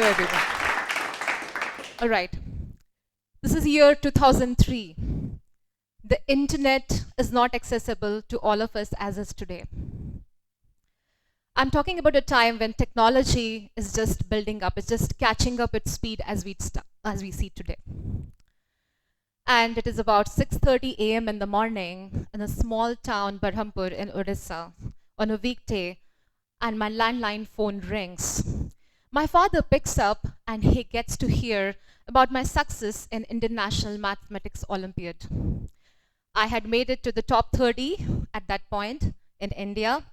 Hello, everyone. All right. This is year 2003. The internet is not accessible to all of us as is today. I'm talking about a time when technology is just building up. It's just catching up its speed as we see today. And it is about 6:30 a.m. in the morning in a small town, Berhampur in Odisha, on a weekday, and my landline phone rings. My father picks up and he gets to hear about my success in International Mathematics Olympiad. I had made it to the top 30 at that point in India.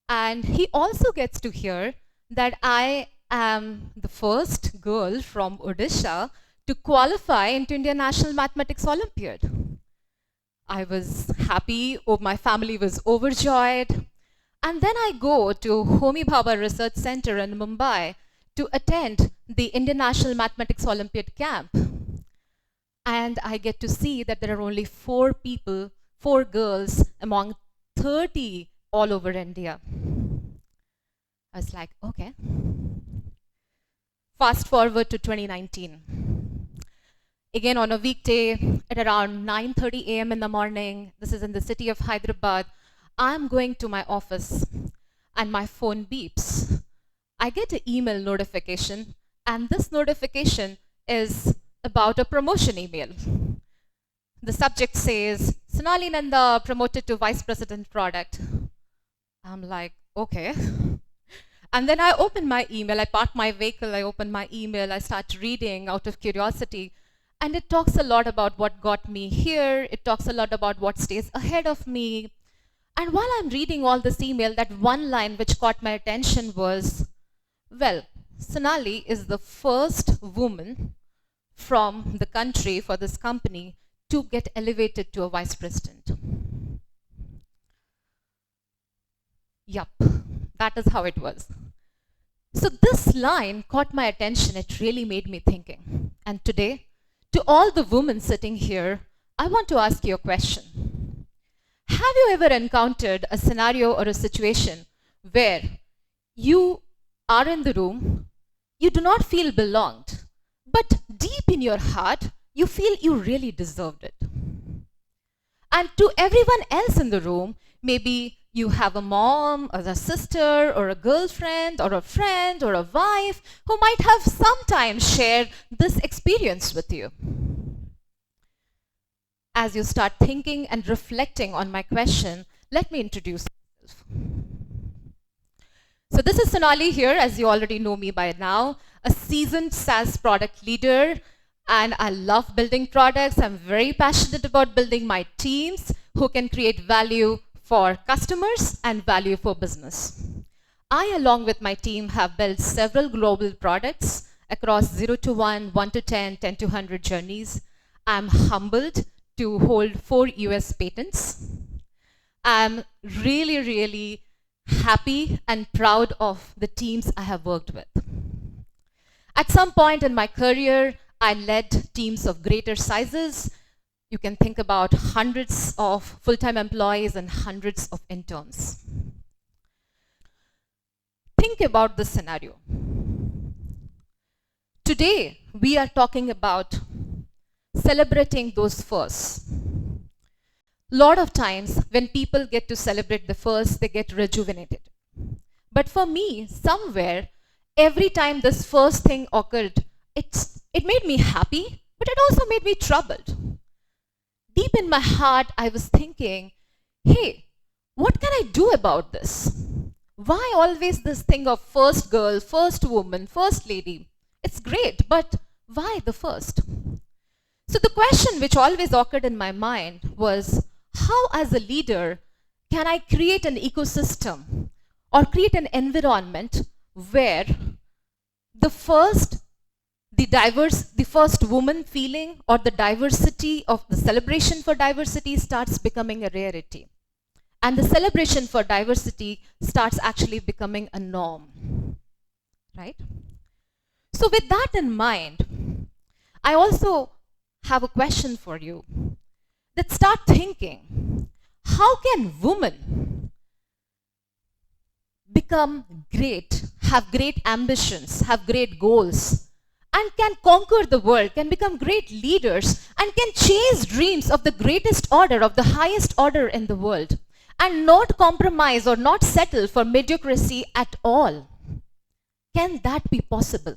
And he also gets to hear that I am the first girl from Odisha to qualify into International Mathematics Olympiad. I was happy, my family was overjoyed. And then I go to Homi Bhabha Research Center in Mumbai to attend the International Mathematics Olympiad camp. And I get to see that there are only 4 girls among 30 all over India. I was like, okay. Fast forward to 2019. Again on a weekday at around 9:30 a.m. in the morning, this is in the city of Hyderabad, I'm going to my office and my phone beeps. I get an email notification, and this notification is about a promotion email. The subject says, Sonali Nanda promoted to Vice President Product. I'm like, okay. And then I open my email, I park my vehicle, I open my email, I start reading out of curiosity. And it talks a lot about what got me here. It talks a lot about what stays ahead of me. And while I'm reading all this email, that one line which caught my attention was, well, Sonali is the first woman from the country for this company to get elevated to a vice president. Yup, that is how it was. So this line caught my attention. It really made me thinking. And today, to all the women sitting here, I want to ask you a question. Have you ever encountered a scenario or a situation where you are in the room, you do not feel belonged, but deep in your heart, you feel you really deserved it? And to everyone else in the room, maybe you have a mom or a sister or a girlfriend or a friend or a wife who might have sometimes shared this experience with you. As you start thinking and reflecting on my question, let me introduce myself. So this is Sonali here, as you already know me by now, a seasoned SaaS product leader, and I love building products. I'm very passionate about building my teams who can create value for customers and value for business. I, along with my team, have built several global products across 0 to 1, 1 to 10, 10 to 100 journeys. I'm humbled to hold 4 US patents. I'm really, really happy and proud of the teams I have worked with. At some point in my career, I led teams of greater sizes. You can think about hundreds of full-time employees and hundreds of interns. Think about this scenario. Today, we are talking about celebrating those firsts. A lot of times, when people get to celebrate the first, they get rejuvenated. But for me, somewhere, every time this first thing occurred, it made me happy, but it also made me troubled. Deep in my heart, I was thinking, hey, what can I do about this? Why always this thing of first girl, first woman, first lady? It's great, but why the first? So the question which always occurred in my mind was, how as a leader can I create an ecosystem or create an environment where the first woman feeling or the diversity of the celebration for diversity starts becoming a rarity. And the celebration for diversity starts actually becoming a norm, right? So with that in mind, I also have a question for you. Let's start thinking, how can women become great? have great ambitions, have great goals, and can conquer the world, can become great leaders, and can chase dreams of the greatest order, of the highest order in the world, and not compromise or not settle for mediocrity at all. Can that be possible?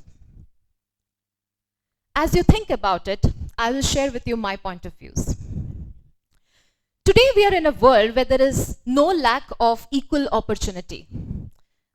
As you think about it, I will share with you my point of views. Today we are in a world where there is no lack of equal opportunity.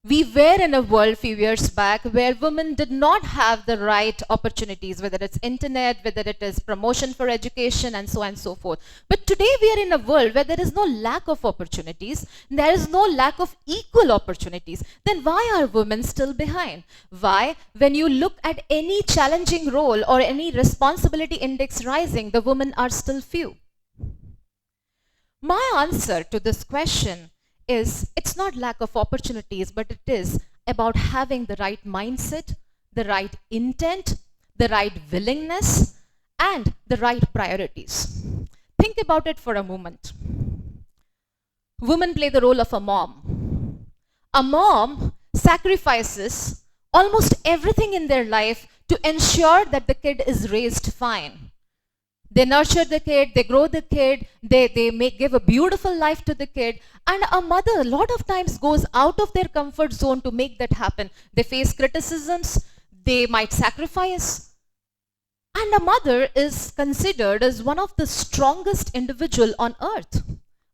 We were in a world a few years back where women did not have the right opportunities, whether it's internet, whether it is promotion for education, and so on and so forth. But today we are in a world where there is no lack of opportunities, there is no lack of equal opportunities. Then why are women still behind? Why, when you look at any challenging role or any responsibility index rising, the women are still few? My answer to this question is, it's not lack of opportunities, but it is about having the right mindset, the right intent, the right willingness, and the right priorities. Think about it for a moment. Women play the role of a mom. A mom sacrifices almost everything in their life to ensure that the kid is raised fine. They nurture the kid, they grow the kid, they give a beautiful life to the kid. And a mother a lot of times goes out of their comfort zone to make that happen. They face criticisms, they might sacrifice. And a mother is considered as one of the strongest individual on earth.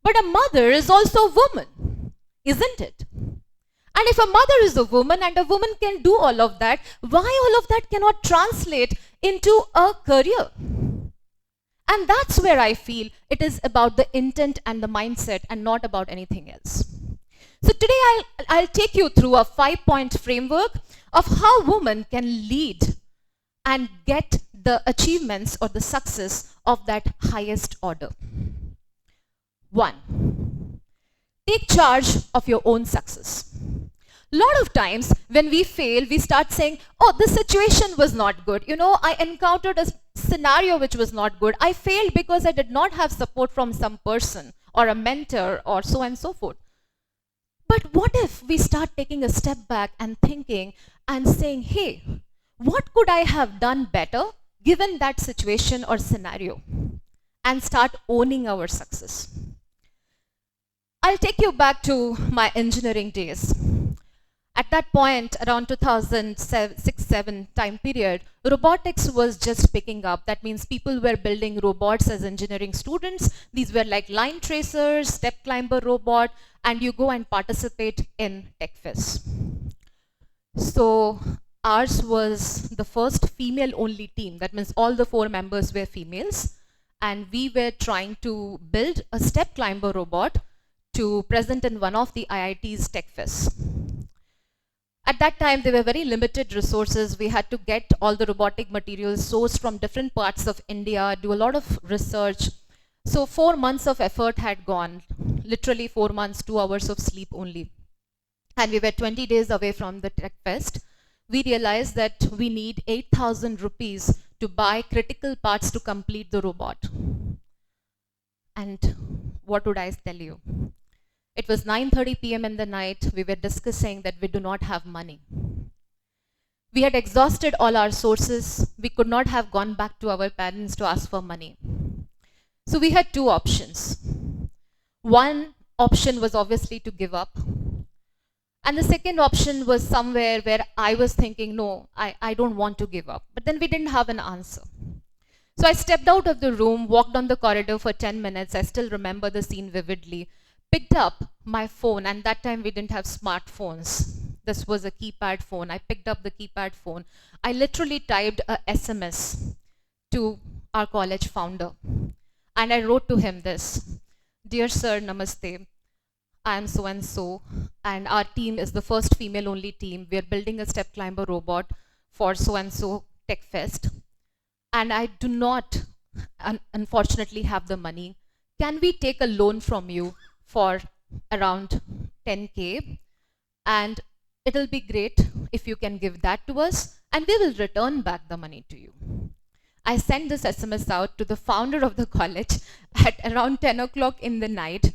But a mother is also a woman, isn't it? And if a mother is a woman and a woman can do all of that, why all of that cannot translate into a career? And that's where I feel it is about the intent and the mindset and not about anything else. So today I'll take you through a 5-point framework of how women can lead and get the achievements or the success of that highest order. 1. Take charge of your own success. A lot of times when we fail, we start saying, oh, this situation was not good. You know, I encountered a scenario which was not good. I failed because I did not have support from some person or a mentor or so on and so forth. But what if we start taking a step back and thinking and saying, hey, what could I have done better given that situation or scenario? And start owning our success. I'll take you back to my engineering days. At that point, around 2006-07 time period, robotics was just picking up. That means people were building robots as engineering students. These were like line tracers, step climber robot, and you go and participate in TechFest. So ours was the first female-only team. That means all the 4 members were females, and we were trying to build a step climber robot to present in one of the IIT's TechFest. At that time, there were very limited resources. We had to get all the robotic materials sourced from different parts of India, do a lot of research. So 4 months of effort had gone, literally 4 months, 2 hours of sleep only. And we were 20 days away from the Tech Fest. We realized that we need 8,000 rupees to buy critical parts to complete the robot. And what would I tell you? It was 9:30 p.m. in the night. We were discussing that we do not have money. We had exhausted all our sources. We could not have gone back to our parents to ask for money. So we had 2 options. One option was obviously to give up. And the second option was somewhere where I was thinking, no, I don't want to give up. But then we didn't have an answer. So I stepped out of the room, walked on the corridor for 10 minutes. I still remember the scene vividly. Picked up my phone, and that time we didn't have smartphones. This was a keypad phone. I picked up the keypad phone. I literally typed a SMS to our college founder. And I wrote to him this: Dear sir, namaste. I am so and so, and our team is the first female-only team. We are building a step climber robot for so and so Tech Fest. And I do not, unfortunately, have the money. Can we take a loan from you for around 10K, and it'll be great if you can give that to us, and we will return back the money to you. I sent this SMS out to the founder of the college at around 10 o'clock in the night.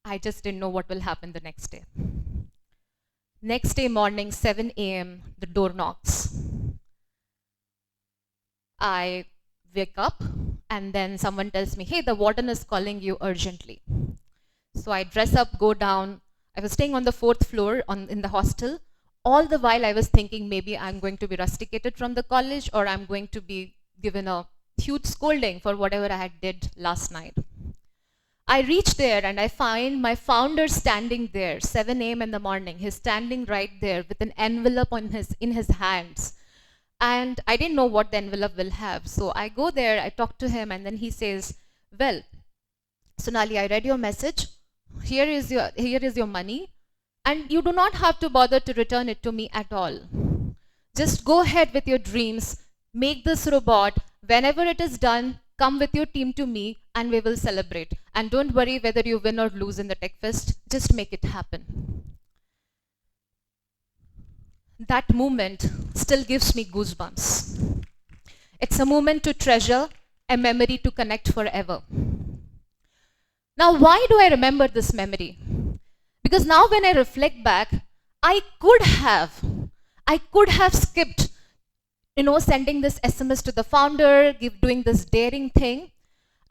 I just didn't know what will happen the next day. Next day morning, 7 a.m., the door knocks. I wake up and then someone tells me, hey, the warden is calling you urgently. So I dress up, go down. I was staying on the 4th floor in the hostel. All the while I was thinking maybe I'm going to be rusticated from the college or I'm going to be given a huge scolding for whatever I had did last night. I reach there and I find my founder standing there, 7 a.m. in the morning. He's standing right there with an envelope in his hands. And I didn't know what the envelope will have. So I go there, I talk to him, and then he says, well, Sonali, I read your message. Here is your money. And you do not have to bother to return it to me at all. Just go ahead with your dreams. Make this robot. Whenever it is done, come with your team to me and we will celebrate. And don't worry whether you win or lose in the Tech Fest. Just make it happen. That moment still gives me goosebumps. It's a moment to treasure, a memory to connect forever. Now, why do I remember this memory? Because now when I reflect back, I could have skipped, sending this SMS to the founder, doing this daring thing.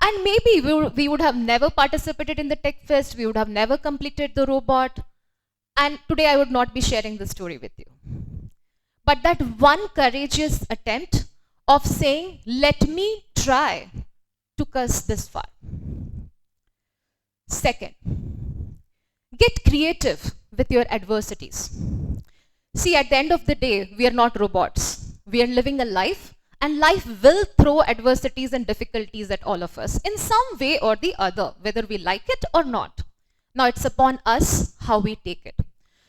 And maybe we would have never participated in the Tech Fest, we would have never completed the robot. And today I would not be sharing the story with you. But that one courageous attempt of saying, let me try, took us this far. Second, get creative with your adversities. See, at the end of the day, we are not robots. We are living a life, and life will throw adversities and difficulties at all of us in some way or the other, whether we like it or not. Now, it's upon us how we take it.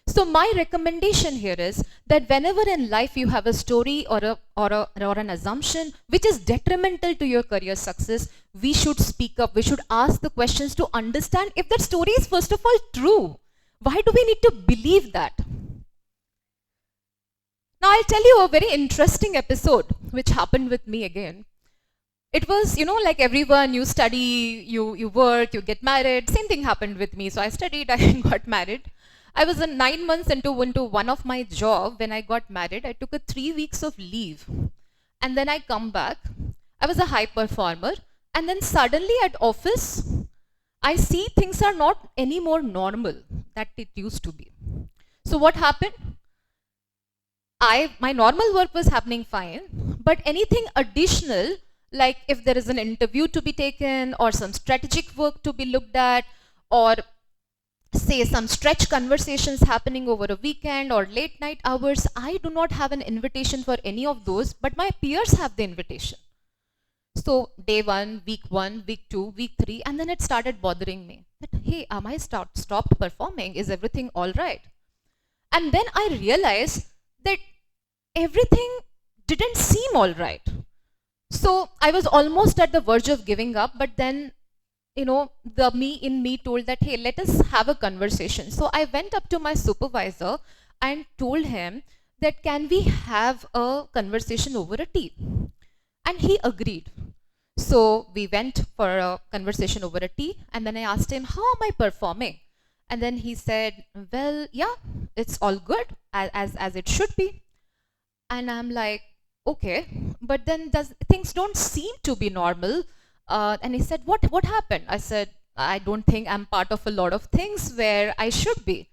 So my recommendation here is that whenever in life you have a story or an assumption which is detrimental to your career success, we should speak up. We should ask the questions to understand if that story is first of all true. Why do we need to believe that? Now I'll tell you a very interesting episode which happened with me again. It was, like everyone, you study, you work, you get married. Same thing happened with me. So I studied, I got married. I was 9 months into one of my job when I got married. I took a 3 weeks of leave. And then I come back. I was a high performer. And then suddenly at office, I see things are not any more normal that it used to be. So what happened? My normal work was happening fine, but anything additional, like if there is an interview to be taken or some strategic work to be looked at, or say some stretch conversations happening over a weekend or late night hours, I do not have an invitation for any of those, but my peers have the invitation. So day 1, week 2, week 3, and then it started bothering me that, hey, am I stopped performing? Is everything all right? And then I realized that everything didn't seem all right. So I was almost at the verge of giving up, but then the me in me told that, hey, let us have a conversation. So I went up to my supervisor and told him that, can we have a conversation over a tea? And he agreed. So we went for a conversation over a tea, and then I asked him, how am I performing? And then he said, well, yeah, it's all good, as it should be. And I'm like, okay, but then things don't seem to be normal. And he said, what happened? I said, I don't think I'm part of a lot of things where I should be.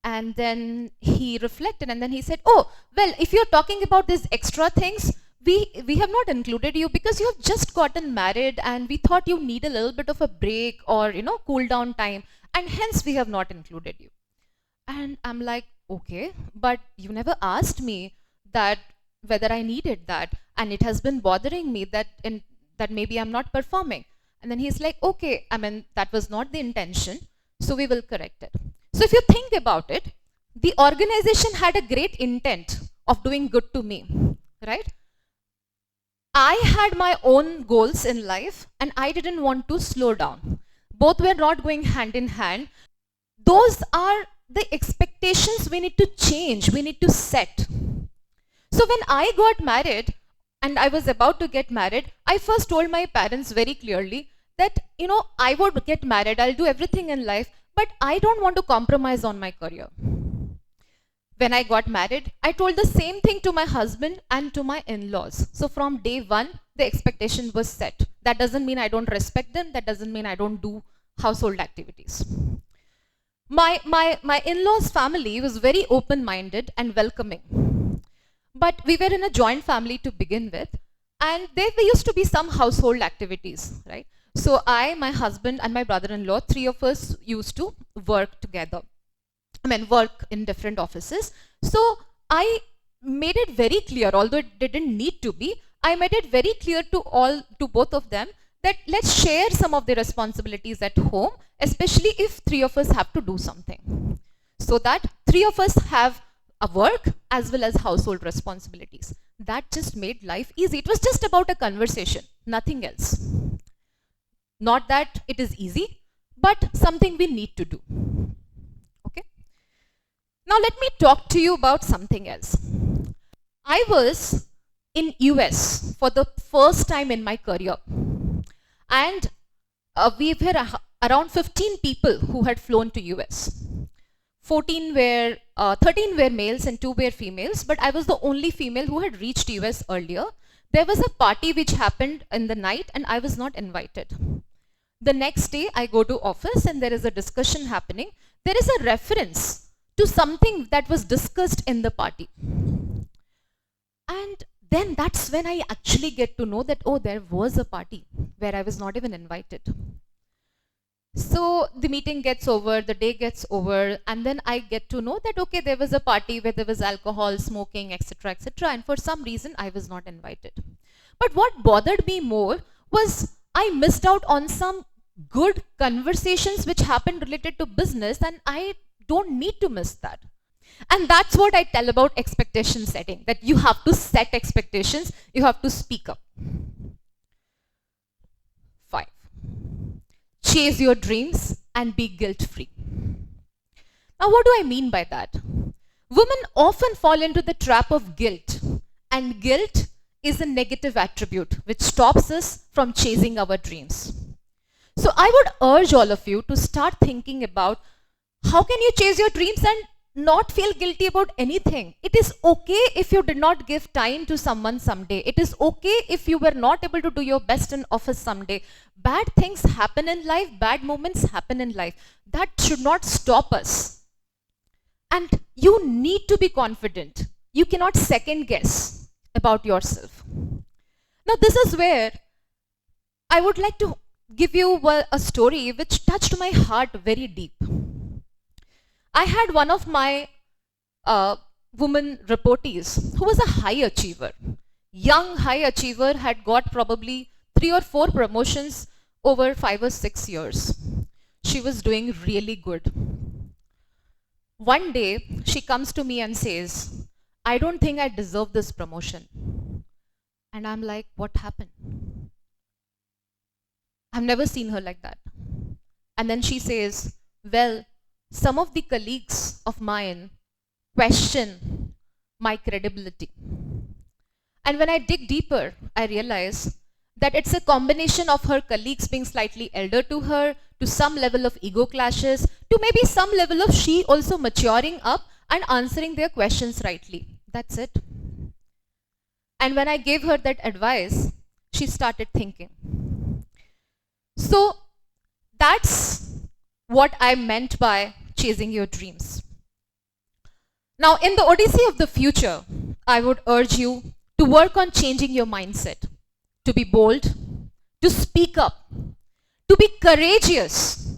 And then he reflected, and then he said, oh, well, if you're talking about these extra things, we have not included you because you have just gotten married and we thought you need a little bit of a break or, cool down time, and hence we have not included you. And I'm like, okay, but you never asked me that whether I needed that, and it has been bothering me that maybe I'm not performing. And then he's like, okay, that was not the intention, so we will correct it. So if you think about it, the organization had a great intent of doing good to me, right? I had my own goals in life and I didn't want to slow down. Both were not going hand in hand. Those are the expectations we need to change, we need to set. So when I got married, and I was about to get married, I first told my parents very clearly that, I would get married, I'll do everything in life, but I don't want to compromise on my career. When I got married, I told the same thing to my husband and to my in-laws. So from day one, the expectation was set. That doesn't mean I don't respect them. That doesn't mean I don't do household activities. My in-laws family was very open-minded and welcoming. But we were in a joint family to begin with, and there used to be some household activities, right? So I, my husband, and my brother-in-law, three of us used to work together. Work in different offices. So I made it very clear, although it didn't need to be, I made it very clear to both of them that let's share some of the responsibilities at home, especially if three of us have to do something. So that three of us have a work as well as household responsibilities. That just made life easy. It was just about a conversation, nothing else. Not that it is easy, but something we need to do. Okay. Now let me talk to you about something else. I was in US for the first time in my career, and we were around 15 people who had flown to US. 13 were males and 2 were females, but I was the only female who had reached US earlier. There was a party which happened in the night and I was not invited. The next day I go to office and there is a discussion happening. There is a reference to something that was discussed in the party. And then that's when I actually get to know that, oh, there was a party where I was not even invited. So the meeting gets over, the day gets over, and then I get to know that, okay, there was a party where there was alcohol, smoking, etc., etc., and for some reason I was not invited. But what bothered me more was I missed out on some good conversations which happened related to business, and I don't need to miss that. And that's what I tell about expectation setting, that you have to set expectations, you have to speak up. 5. Chase your dreams and be guilt-free. Now, what do I mean by that? Women often fall into the trap of guilt, and guilt is a negative attribute which stops us from chasing our dreams. So I would urge all of you to start thinking about how can you chase your dreams and not feel guilty about anything. It is okay if you did not give time to someone someday. It is okay if you were not able to do your best in office someday. Bad things happen in life, bad moments happen in life. That should not stop us. And you need to be confident. You cannot second guess about yourself. Now this is where I would like to give you a story which touched my heart very deep. I had one of my woman reportees who was a high achiever. Young high achiever, had got probably 3 or 4 promotions over 5 or 6 years. She was doing really good. One day she comes to me and says, I don't think I deserve this promotion. And I'm like, what happened? I've never seen her like that. And then she says, well, some of the colleagues of mine question my credibility. And when I dig deeper, I realize that it's a combination of her colleagues being slightly elder to her, to some level of ego clashes, to maybe some level of she also maturing up and answering their questions rightly. That's it. And when I gave her that advice, she started thinking. So that's what I meant by chasing your dreams. Now, in the Odyssey of the future, I would urge you to work on changing your mindset, to be bold, to speak up, to be courageous,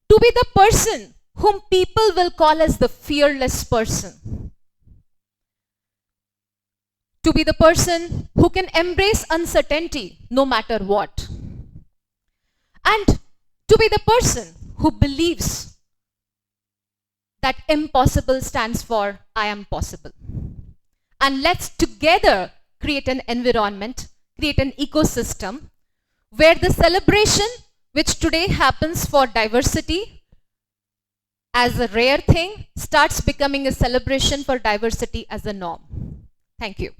to be the person whom people will call as the fearless person, to be the person who can embrace uncertainty no matter what, and to be the person who believes that impossible stands for I am possible. And let's together create an environment, create an ecosystem where the celebration which today happens for diversity as a rare thing starts becoming a celebration for diversity as a norm. Thank you.